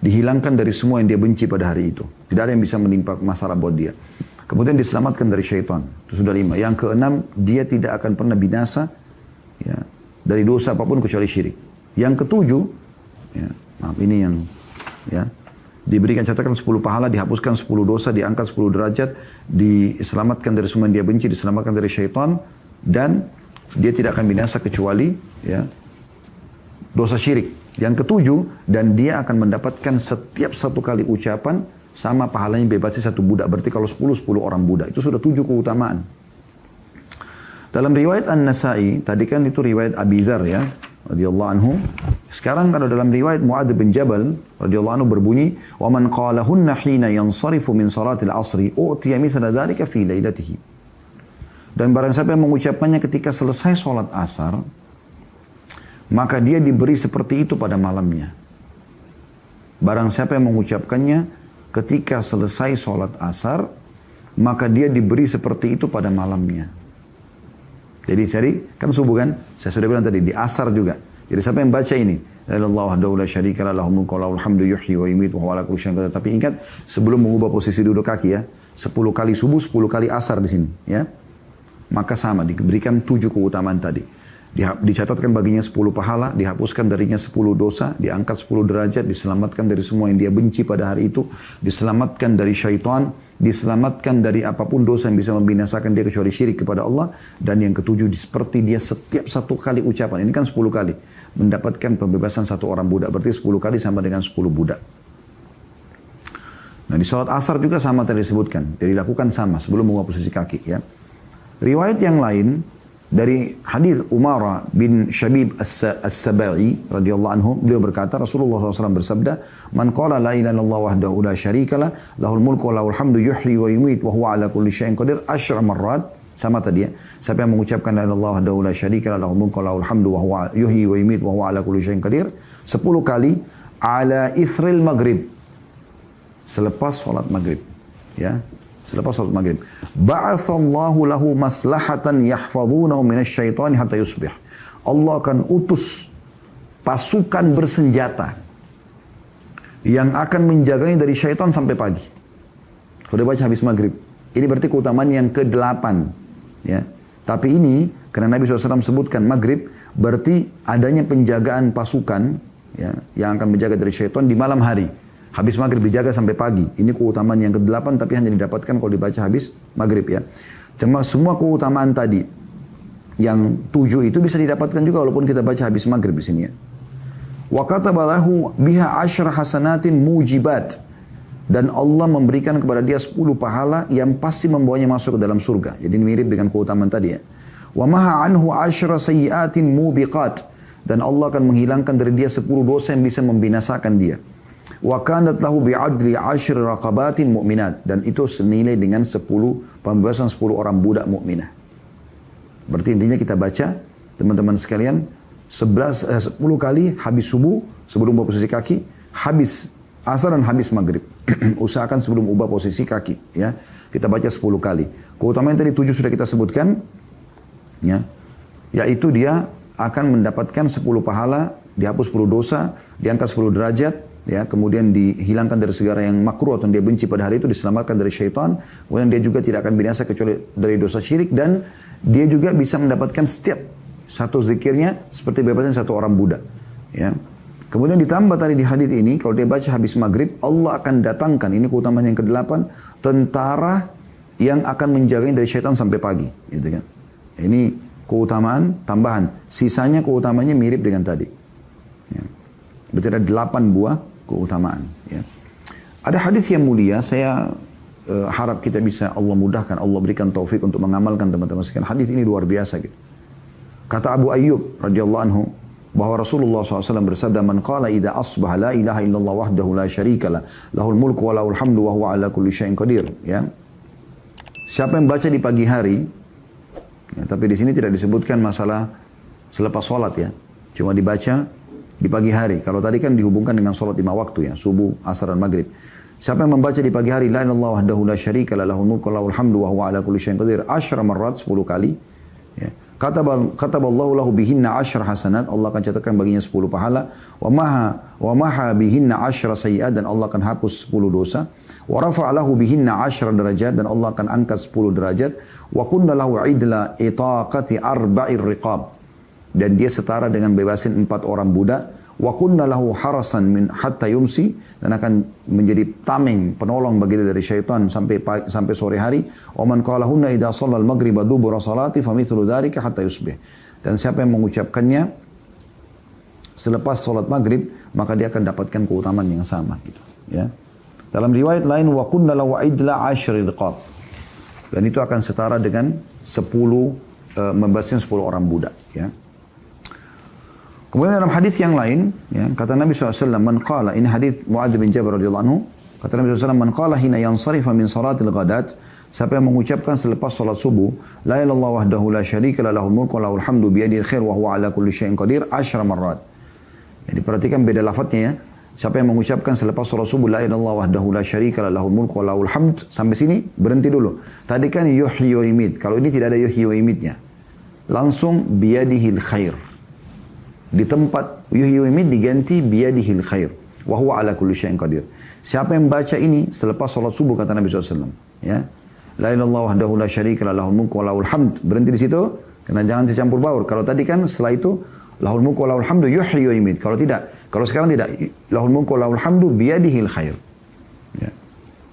dihilangkan dari semua yang dia benci pada hari itu. Tidak ada yang bisa menimpa masalah buat dia. Kemudian diselamatkan dari syaitan. Itu sudah 5. Yang keenam, dia tidak akan pernah binasa, ya, dari dosa apapun kecuali syirik. Yang ketujuh, ya, maaf ini yang, ya, diberikan catatan 10 pahala, dihapuskan 10 dosa, diangkat 10 derajat, diselamatkan dari semua yang dia benci, diselamatkan dari syaitan, dan dia tidak akan binasa kecuali, ya, dosa syirik. Yang ketujuh, dan dia akan mendapatkan setiap satu kali ucapan sama pahalanya bebasi satu budak. Berarti kalau 10 orang budak. Itu sudah 7 keutamaan. Dalam riwayat An-Nasai, tadi kan itu riwayat Abi Dzar, ya, radhiyallahu anhu. Sekarang kalau dalam riwayat Mu'adz bin Jabal radhiyallahu anhu berbunyi, "Wa man qalahunna hina yansarifu min salatil 'asri u'tiya mithla dzalika fi lailatihi." Dan barang siapa yang mengucapkannya ketika selesai sholat asar, maka dia diberi seperti itu pada malamnya. Barang siapa yang mengucapkannya ketika selesai sholat asar, maka dia diberi seperti itu pada malamnya. Jadi cari, kan subuh kan? Saya sudah bilang tadi, di asar juga. Jadi siapa yang baca ini? La ilaha illallah wahdahu la syarika lah lahul mulku wa lahul hamdu yuhyi wa yumiitu wa huwa ala kulli syai'in qadir. Tapi ingat, sebelum mengubah posisi duduk kaki ya, 10 kali subuh, 10 kali asar di sini, ya. Maka sama, diberikan 7 keutamaan tadi. Dicatatkan baginya 10 pahala, dihapuskan darinya 10 dosa, diangkat 10 derajat, diselamatkan dari semua yang dia benci pada hari itu, diselamatkan dari syaitan, diselamatkan dari apapun dosa yang bisa membinasakan dia kecuali syirik kepada Allah. Dan yang ketujuh, seperti dia setiap satu kali ucapan, ini kan 10 kali, mendapatkan pembebasan satu orang budak. Berarti 10 kali sama dengan 10 budak. Nah di sholat asar juga sama tadi disebutkan. Jadi lakukan sama sebelum mengubah posisi kaki, ya. Riwayat yang lain, dari hadis Umara bin Shabib As-Sabai radhiyallahu anhu, beliau berkata, Rasulullah SAW bersabda, "Man qala la ilaha illallah wahdahu la syarikalah, lahul mulku wa lahul hamdu yuhyi wa yumiitu wa huwa ala kulli syai'in qadir asyra marrat." Sama tadi ya. Siapa yang mengucapkan la ilaha illallah wahdahu la syarikalah, lahul mulku wa lahul hamdu wa huwa yuhyi wa yumiitu wa huwa ala kulli syai'in qadir 10 kali ala ithril maghrib. Selepas salat maghrib, ya. Selepas salat maghrib. Ba'atsallahu lahu maslahatan yahfazunahu minasyaitani hatta yusbih. Allah akan utus pasukan bersenjata yang akan menjaganya dari syaitan sampai pagi. Sudah baca habis maghrib. Ini berarti keutamaan yang ke-8. Ya. Tapi ini, karena Nabi SAW sebutkan maghrib, berarti adanya penjagaan pasukan, ya, yang akan menjaga dari syaitan di malam hari. Habis maghrib dijaga sampai pagi. Ini keutamaan yang ke-8 tapi hanya didapatkan kalau dibaca habis maghrib, ya. Cuma semua keutamaan tadi yang 7 itu bisa didapatkan juga walaupun kita baca habis maghrib di sini, ya. Wa kataba lahu biha 10 hasanatin mujibat. Dan Allah memberikan kepada dia 10 pahala yang pasti membawanya masuk ke dalam surga. Jadi mirip dengan keutamaan tadi, ya. Wa maha anhu 10 sayyiatin mubiqat. Dan Allah akan menghilangkan dari dia 10 dosa yang bisa membinasakan dia. Wa kanat lahu bi'adli 10 raqabatin mu'minat. Dan itu senilai dengan 10 pembebasan 10 orang budak mukminah. Berarti intinya kita baca, teman-teman sekalian, 10 kali habis subuh, sebelum ubah posisi kaki, habis asar dan habis maghrib. Usahakan sebelum ubah posisi kaki, ya. Kita baca 10 kali. Keutamaan tadi 7 sudah kita sebutkan, ya. Yaitu dia akan mendapatkan 10 pahala, dihapus 10 dosa, diangkat 10 derajat, ya, kemudian dihilangkan dari segala yang makruh atau dia benci pada hari itu, diselamatkan dari syaitan, kemudian dia juga tidak akan binasa kecuali dari dosa syirik, dan dia juga bisa mendapatkan setiap satu zikirnya seperti bebasin satu orang budak. Ya. Kemudian ditambah tadi di hadis ini, kalau dia baca habis maghrib, Allah akan datangkan, ini keutamaan yang ke-8, tentara yang akan menjaganya dari syaitan sampai pagi. Gitu kan. Ini keutamaan tambahan. Sisanya keutamanya mirip dengan tadi. Ya. Berarti ada 8 buah keutamaan. Ya. Ada hadis yang mulia, saya harap kita bisa Allah mudahkan, Allah berikan taufik untuk mengamalkan teman-teman sekalian. Hadis ini luar biasa gitu. Kata Abu Ayyub radhiyallahu anhu bahwa Rasulullah SAW bersabda, "Man qala idza asbaha la ilaha illallah wahdahu la syarika lah, lahul mulku wa lahul hamdu wa huwa ala kulli syai'in qadir." Ya. Siapa yang baca di pagi hari, ya, tapi di sini tidak disebutkan masalah selepas sholat ya, cuma dibaca di pagi hari. Kalau tadi kan dihubungkan dengan sholat 5 waktu ya, subuh, asar dan maghrib. Siapa yang membaca di pagi hari la ilaha illallah wahdahu la syarika lah, lahul mulku wa lahul hamdu wa huwa ala kulli syai'in qadir 10 marrat, 10 kali. Ya. Kataballahu lahu bihinna 10 hasanat, Allah akan catatkan baginya 10 pahala. Wa maha bihinna 10 sayyi'at, dan Allah akan hapus 10 dosa. Wa rafa'a lahu bihinna 10 derajat, dan Allah akan angkat 10 derajat. Wa kunna lahu idla itaqati arba'ir riqab, dan dia setara dengan bebasin 4 orang budak. Wa kunna lahu harasan min hatta yumsi, dan akan menjadi tameng, penolong bagi dia dari syaitan sampai sore hari. Wa man qalahunna idza shallal maghriba dubura salati famithlu dzalika hatta yusbih, dan siapa yang mengucapkannya selepas salat maghrib, maka dia akan dapatkan keutamaan yang sama gitu ya. Dalam riwayat lain, wa kunna lahu idla 10 riqab, dan itu akan setara dengan 10 membebaskan 10 orang budak ya. Kemudian dalam hadis yang lain, ya, kata Nabi SAW, man qala, ini hadis Mu'adz bin Jabal radhiyallahu anhu, kata Nabi SAW, man qala hina yansarifa min salatil ghadat, siapa yang mengucapkan selepas salat subuh, la ilaha illallah wahdahu la syarika lah, lahul mulku wa lahul hamdu bi yadihil khair wa huwa ala kulli syai'in qadir 10 marrat. Jadi perhatikan beda lafadznya ya. Siapa yang mengucapkan selepas salat subuh, la ilaha illallah wahdahu la syarika lah, lahul mulku wa lahul hamd, sampai sini berhenti dulu. Tadi kan yuhyi wa yumit, kalau ini tidak ada yuhyi wa yumitnya. Langsung bi yadihil khair. Di tempat yuhyi wa yumiit diganti biyadihil khair wa huwa ala kulli syai'in qadir. Siapa yang baca ini selepas salat subuh, kata Nabi SAW, ya, la ilaha illallah wahdahu la syarika lah, lahul mulku wa lahul hamd, berhenti di situ karena jangan dicampur baur. Kalau tadi kan setelah itu lahul mulku wa lahul hamdu yuhyi wa yumiit. Kalau tidak, kalau sekarang tidak, lahul mulku wa lahul hamdu biyadihil khair, ya,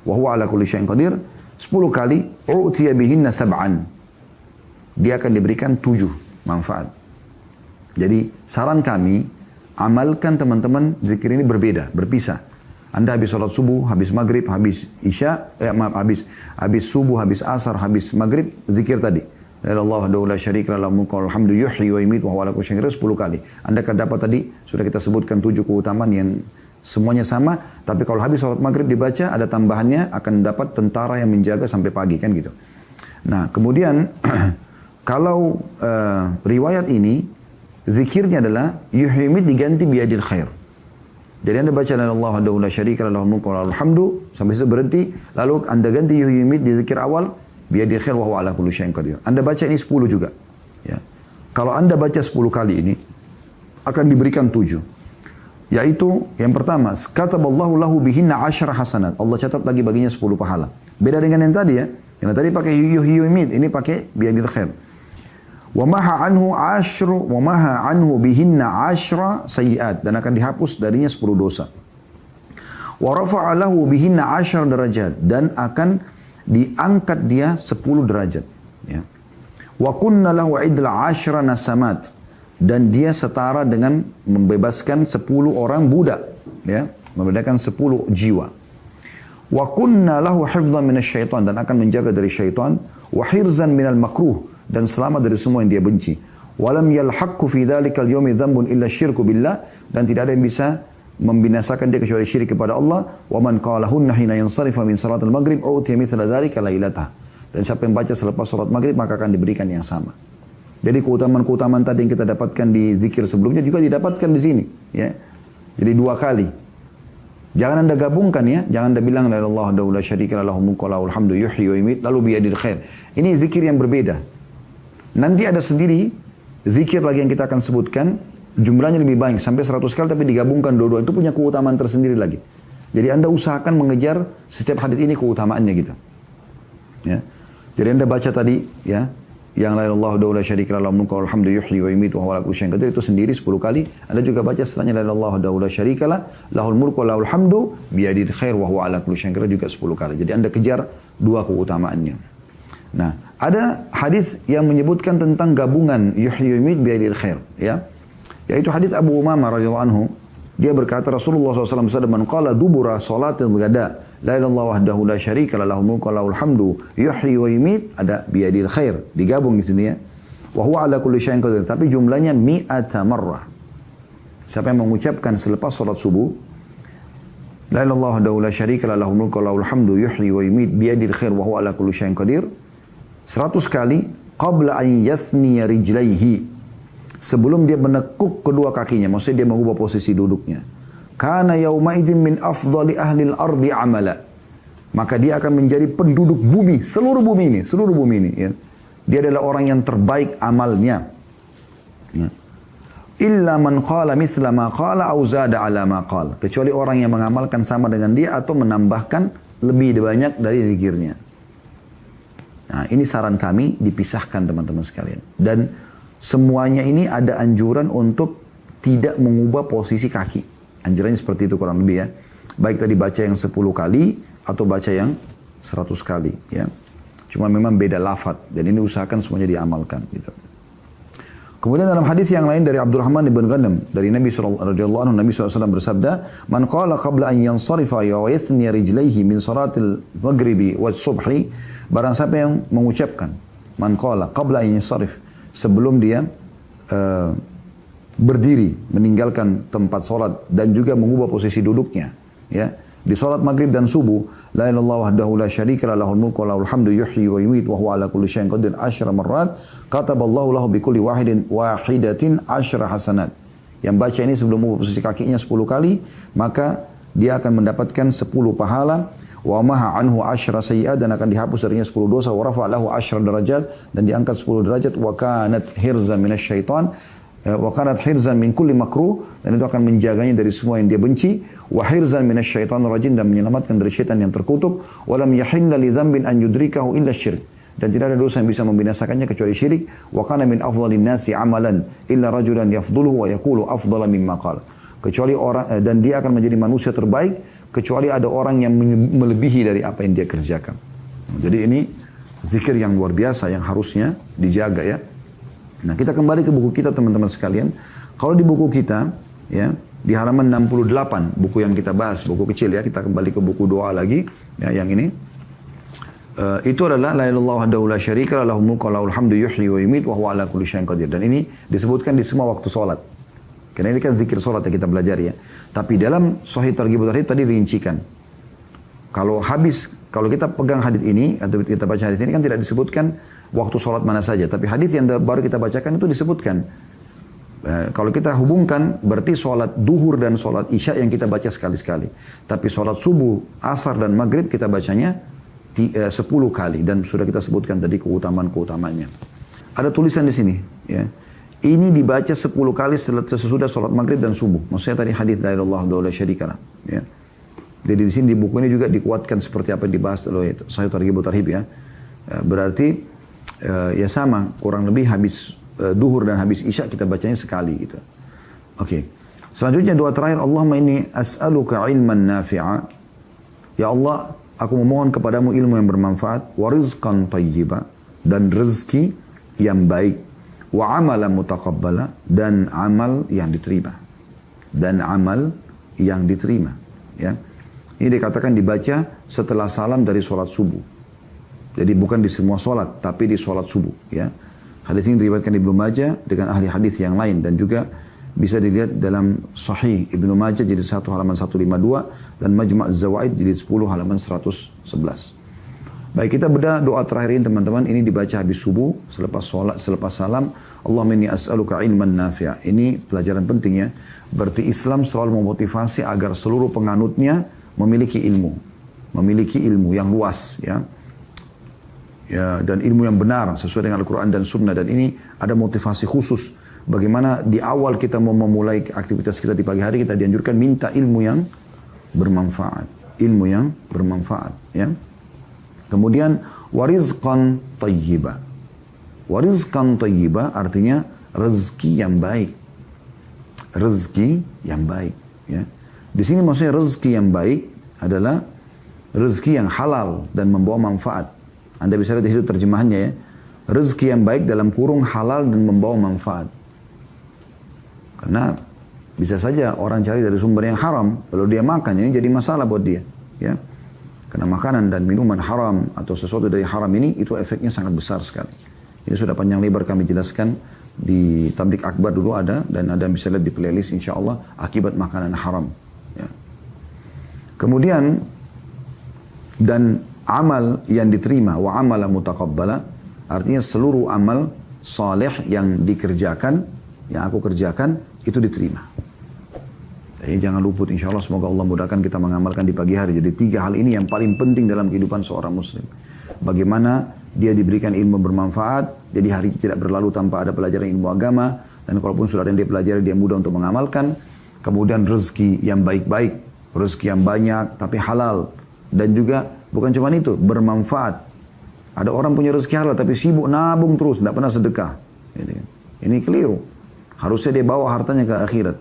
wa huwa ala kulli syai'in qadir 10 kali. U'tiya bihinna sab'an, dia akan diberikan 7 manfaat. Jadi saran kami, amalkan teman-teman zikir ini berbeda, berpisah. Anda habis sholat subuh, habis maghrib, habis isya, habis subuh, habis asar, habis maghrib, zikir tadi. La ilaha illallah la syarika lah, lahul mulku wa lahul hamdu yuhyi wa yumiit wa huwa ala kulli syai'in qadir 10 kali. Anda akan dapat tadi, sudah kita sebutkan 7 keutamaan yang semuanya sama, tapi kalau habis sholat maghrib dibaca, ada tambahannya, akan dapat tentara yang menjaga sampai pagi, kan gitu. Nah, kemudian kalau riwayat ini, zikirnya adalah yuhimid diganti biyadil khair. Jadi Anda baca la ilaha illallah la syarika lah, lahul mulku wa lahul hamdu, sampai situ berhenti, lalu Anda ganti yuhimid di zikir awal biyadil khair wa huwa ala kulli syai'in qadir. Anda baca ini 10 juga. Ya. Kalau Anda baca 10 kali ini, akan diberikan 7. Yaitu yang pertama, kataballahu lahu bihinna 10 hasanat. Allah catat lagi baginya 10 pahala. Beda dengan yang tadi ya. Yang tadi pakai yuhimid, ini pakai biyadil khair. Wa maha anhu bihinna 10 sayyi'at, dan akan dihapus darinya 10 dosa. Wa rafa'a lahu bihinna 10 derajat, dan akan diangkat dia 10 derajat, ya. Wa kunna lahu idla 10 nasamat, dan dia setara dengan membebaskan 10 orang budak, ya, membebaskan 10 jiwa. Wa kunna lahu hifdhan minasyaitan, dan akan menjaga dari syaitan. Wa hirzan minal makruh, dan selamat dari semua yang dia benci. Walam yalhaqu fi dzalikal yaumi dzambun illa syirku billah, dan tidak ada yang bisa membinasakan dia kecuali syirik kepada Allah. Wa man qalahunna hina yansarifa min salatil maghrib utiya mithla dzalika lailatah, dan siapa yang baca selepas salat maghrib maka akan diberikan yang sama. Jadi keutamaan-keutamaan tadi yang kita dapatkan di zikir sebelumnya juga didapatkan di sini, ya. Jadi 2 kali. Jangan Anda gabungkan ya, jangan Anda bilang la ilaha illallah la syarika lah, lahul mulku wa lahul hamdu yuhyi wa yumiit lalu biyadil khair. Ini zikir yang berbeda. Nanti ada sendiri zikir lagi yang kita akan sebutkan, jumlahnya lebih banyak sampai 100 kali, tapi digabungkan dua-dua, itu punya keutamaan tersendiri lagi. Jadi Anda usahakan mengejar setiap hadis ini keutamaannya gitu. Ya. Jadi Anda baca tadi ya, yang la ilaha illallah wa la syarika lahu mulku wa hamdu yuhyi wa yumiitu wa huwa ala kulli syai'in qadir itu sendiri 10 kali. Anda juga baca setelahnya la ilaha illallah wa la syarika lahul mulku wa lahul hamdu biyadil khair wa huwa ala kulli syai'in qadir juga 10 kali. Jadi Anda kejar dua keutamaannya. Nah, ada hadis yang menyebutkan tentang gabungan yuhyi wa yumiit biyadil khair, ya. Yaitu hadis Abu Umamah radhiyallahu anhu. Dia berkata Rasulullah SAW bersabda, "Man qala dubura salatil ghada, la ilaha illallah wahdahu la syarika lahu mulku wa lahul hamdu, yuhyi wa yumiit," ada biyadil khair, digabung di sini ya. Wa huwa ala kulli syai'in qadir, tapi jumlahnya mi'ata marrah. Siapa yang mengucapkan selepas salat subuh, la ilaha illallah wahdahu la syarika lahu mulku wa lahul hamdu, yuhyi wa yumiit biyadil khair wa huwa ala kulli syai'in qadir, 100 kali qabla an yathniya rijlaihi, sebelum dia menekuk kedua kakinya, maksudnya dia mengubah posisi duduknya. Kana yauma idzin min afdali ahli al-ardi amala. Maka dia akan menjadi penduduk bumi, seluruh bumi ini. Ya. Dia adalah orang yang terbaik amalnya. Ya. Illa man qala mithla ma qala au zada ala ma qala. Kecuali orang yang mengamalkan sama dengan dia atau menambahkan lebih banyak dari zikirnya. Nah, ini saran kami dipisahkan teman-teman sekalian. Dan semuanya ini ada anjuran untuk tidak mengubah posisi kaki. Anjurannya seperti itu kurang lebih ya. Baik tadi baca yang 10 kali atau baca yang 100 kali ya. Cuma memang beda lafaz dan ini usahakan semuanya diamalkan gitu. Kemudian dalam hadis yang lain dari Abdurrahman bin Ghanam dari Nabi sallallahu alaihi wasallam bersabda, "Man qala qabla an yansarifa wa yathni rijlaihi min salatil maghribi was subhi," barang siapa yang mengucapkan man qala qabla an yansarif, sebelum dia berdiri meninggalkan tempat sholat dan juga mengubah posisi duduknya ya di sholat maghrib dan subuh, la ilaha illallah wahdahu la syarika lahul mulku wa lahul hamdu yuhyi wa yumiit wa huwa ala kulli syai'in qadir 10 marrat kataballahu lahu bi kulli wahidatin 10 hasanat. Yang baca ini sebelum mengubah posisi kakinya 10 kali, maka dia akan mendapatkan 10 pahala, wa maha anhu 10 sayyi'at, dan akan dihapus darinya 10 dosa, wa rafa lahu 10 derajat, dan diangkat 10 derajat, wa kanat hirzan minasyaitan, wa kanat hirzan min kulli makruh, dan itu akan menjaganya dari semua yang dia benci, wa hirzan minasyaitanir rajim, dan menyelamatkan dari syaitan yang terkutuk, wa lam yahilla li dzambin an yudrikahu illa syirk, dan tidak ada dosa yang bisa membinasakannya kecuali syirik, wa kana min afdhalin nasi amalan illa rajulan yafdhuluhu wa yaqulu afdhala mimma qala, kecuali orang, dan dia akan menjadi manusia terbaik kecuali ada orang yang melebihi dari apa yang dia kerjakan. Jadi ini zikir yang luar biasa yang harusnya dijaga ya. Nah, kita kembali ke buku kita teman-teman sekalian. Kalau di buku kita ya, di halaman 68 buku yang kita bahas, buku kecil ya, kita kembali ke buku doa lagi ya, yang ini. Itu adalah la ilaha illallah wahdahu la syarika lahu mulku wa lahul hamdu yuhyi wa yumiit wa huwa ala kulli syai'in qadir, dan ini disebutkan di semua waktu salat. Karena ini kan zikir salat yang kita belajar ya. Tapi dalam Sahih Targhib Tarhib tadi rincikan. Kalau kita pegang hadis ini atau kita baca hadis ini kan tidak disebutkan waktu salat mana saja, tapi hadis yang baru kita bacakan itu disebutkan. Kalau kita hubungkan berarti salat duhur dan salat isya yang kita baca sekali-sekali. Tapi salat subuh, asar dan maghrib kita bacanya 10 kali, dan sudah kita sebutkan tadi keutamaan-keutamanya. Ada tulisan di sini ya. Ini dibaca 10 kali sesudah sholat maghrib dan subuh. Maksudnya tadi hadis la ilaha illallah wa la syarika lah. Ya. Jadi di sini di buku ini juga dikuatkan seperti apa yang dibahas oleh Sahih Targhib Tarhib ya. Berarti ya sama, kurang lebih habis duhur dan habis isya kita bacanya sekali gitu. Oke. Selanjutnya doa terakhir, Allahumma inni as'aluka ilman nafi'a. Ya Allah, aku memohon kepadamu ilmu yang bermanfaat, wa rizqan tayyiba, dan rezeki yang baik, wa amalan mutaqabbala, dan amal yang diterima. Ya. Ini dikatakan dibaca setelah salam dari sholat subuh. Jadi bukan di semua sholat, tapi di sholat subuh. Ya. Hadis ini diriwayatkan Ibnu Majah dengan ahli hadis yang lain, dan juga bisa dilihat dalam Sahih Ibnu Majah jadi 1 halaman 152 dan Majma' Az-Zawaid jadi 10 halaman 111. Baik, kita bedah doa terakhir ini teman-teman. Ini dibaca habis subuh, selepas sholat, selepas salam. Allahumma inni as'aluka ilman nafi'a. Ini pelajaran penting ya. Berarti Islam selalu memotivasi agar seluruh penganutnya memiliki ilmu. Memiliki ilmu yang luas ya. Ya, dan ilmu yang benar sesuai dengan Al-Quran dan Sunnah. Dan ini ada motivasi khusus. Bagaimana di awal kita mau memulai aktivitas kita di pagi hari, kita dianjurkan minta ilmu yang bermanfaat. Ilmu yang bermanfaat ya. Kemudian warizqan tayyiba, Warizkan thayyibah artinya rezeki yang baik. Rezeki yang baik. Ya. Di sini maksudnya rezeki yang baik adalah rezeki yang halal dan membawa manfaat. Anda bisa lihat di situ terjemahannya ya. Rezeki yang baik dalam kurung halal dan membawa manfaat. Karena bisa saja orang cari dari sumber yang haram, lalu dia makan, ini jadi masalah buat dia. Ya. Karena makanan dan minuman haram atau sesuatu dari haram ini, itu efeknya sangat besar sekali. Ini sudah panjang lebar kami jelaskan di Tablik Akbar dulu ada, dan ada bisa lihat di playlist insya Allah, akibat makanan haram. Ya. Kemudian, dan amal yang diterima, wa amala mutaqabbala, artinya seluruh amal saleh yang dikerjakan, yang aku kerjakan, itu diterima. Jadi jangan luput, insya Allah semoga Allah mudahkan kita mengamalkan di pagi hari. Jadi 3 hal ini yang paling penting dalam kehidupan seorang muslim. Bagaimana dia diberikan ilmu bermanfaat, jadi hari tidak berlalu tanpa ada pelajaran ilmu agama, dan kalaupun sudah ada yang dia pelajari, dia mudah untuk mengamalkan. Kemudian rezeki yang baik-baik, rezeki yang banyak tapi halal. Dan juga bukan cuma itu, bermanfaat. Ada orang punya rezeki halal tapi sibuk nabung terus, tidak pernah sedekah. Ini keliru. Harusnya dia bawa hartanya ke akhirat.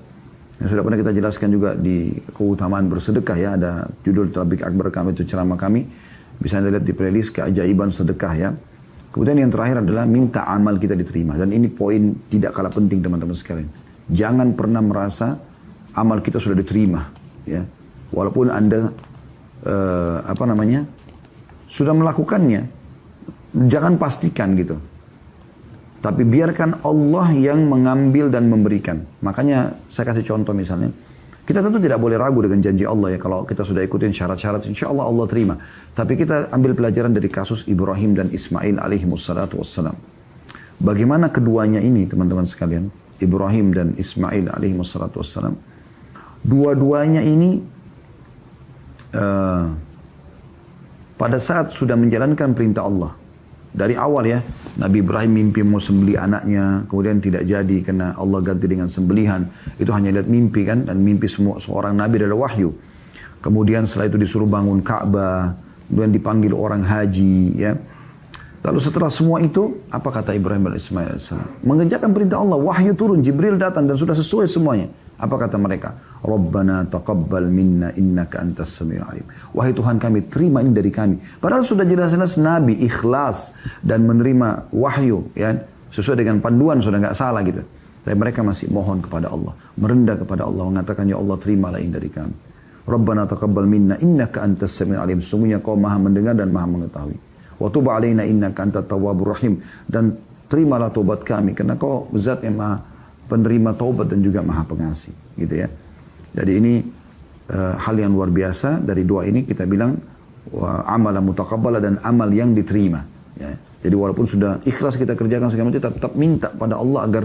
Yang sudah pernah kita jelaskan juga di keutamaan bersedekah ya. Ada judul Tablik Akbar kami, itu ceramah kami. Bisa Anda lihat di playlist keajaiban sedekah ya. Kemudian yang terakhir adalah minta amal kita diterima. Dan ini poin tidak kalah penting teman-teman sekalian. Jangan pernah merasa amal kita sudah diterima. Ya. Walaupun Anda sudah melakukannya. Jangan pastikan gitu. Tapi biarkan Allah yang mengambil dan memberikan. Makanya saya kasih contoh misalnya. Kita tentu tidak boleh ragu dengan janji Allah ya. Kalau kita sudah ikutin syarat-syarat, insya Allah Allah terima. Tapi kita ambil pelajaran dari kasus Ibrahim dan Ismail alaihimussalatu wassalam. Bagaimana keduanya ini teman-teman sekalian. Ibrahim dan Ismail alaihimussalatu wassalam. Dua-duanya ini pada saat sudah menjalankan perintah Allah. Dari awal ya, Nabi Ibrahim mimpi mau sembelih anaknya, kemudian tidak jadi karena Allah ganti dengan sembelihan. Itu hanya lihat mimpi kan, dan mimpi semua seorang Nabi adalah wahyu. Kemudian setelah itu disuruh bangun Ka'bah, kemudian dipanggil orang haji ya. Lalu setelah semua itu, apa kata Ibrahim dan Ismail AS? Mengerjakan perintah Allah, wahyu turun, Jibril datang dan sudah sesuai semuanya. Apa kata mereka? Rabbana taqabbal minna innaka antas samiul alim. Wahai Tuhan kami, terima ini dari kami. Padahal sudah jelas-jelas Nabi ikhlas dan menerima wahyu, ya, sesuai dengan panduan, sudah nggak salah gitu. Tapi mereka masih mohon kepada Allah, merendah kepada Allah, mengatakan ya Allah terimalah ini dari kami. Rabbana taqabbal minna innaka antas samiul alim. Sungguhnya Kau Maha mendengar dan Maha mengetahui. Wa tub alaina innaka antat tawwabur rahim. Dan terimalah taubat kami karena Kau Zat yang Maha penerima taubat dan juga Maha pengasih, gitu ya. Jadi ini hal yang luar biasa. Dari dua ini kita bilang amal mutaqabbala dan amal yang diterima. Ya. Jadi walaupun sudah ikhlas kita kerjakan segala macam, tetap minta pada Allah agar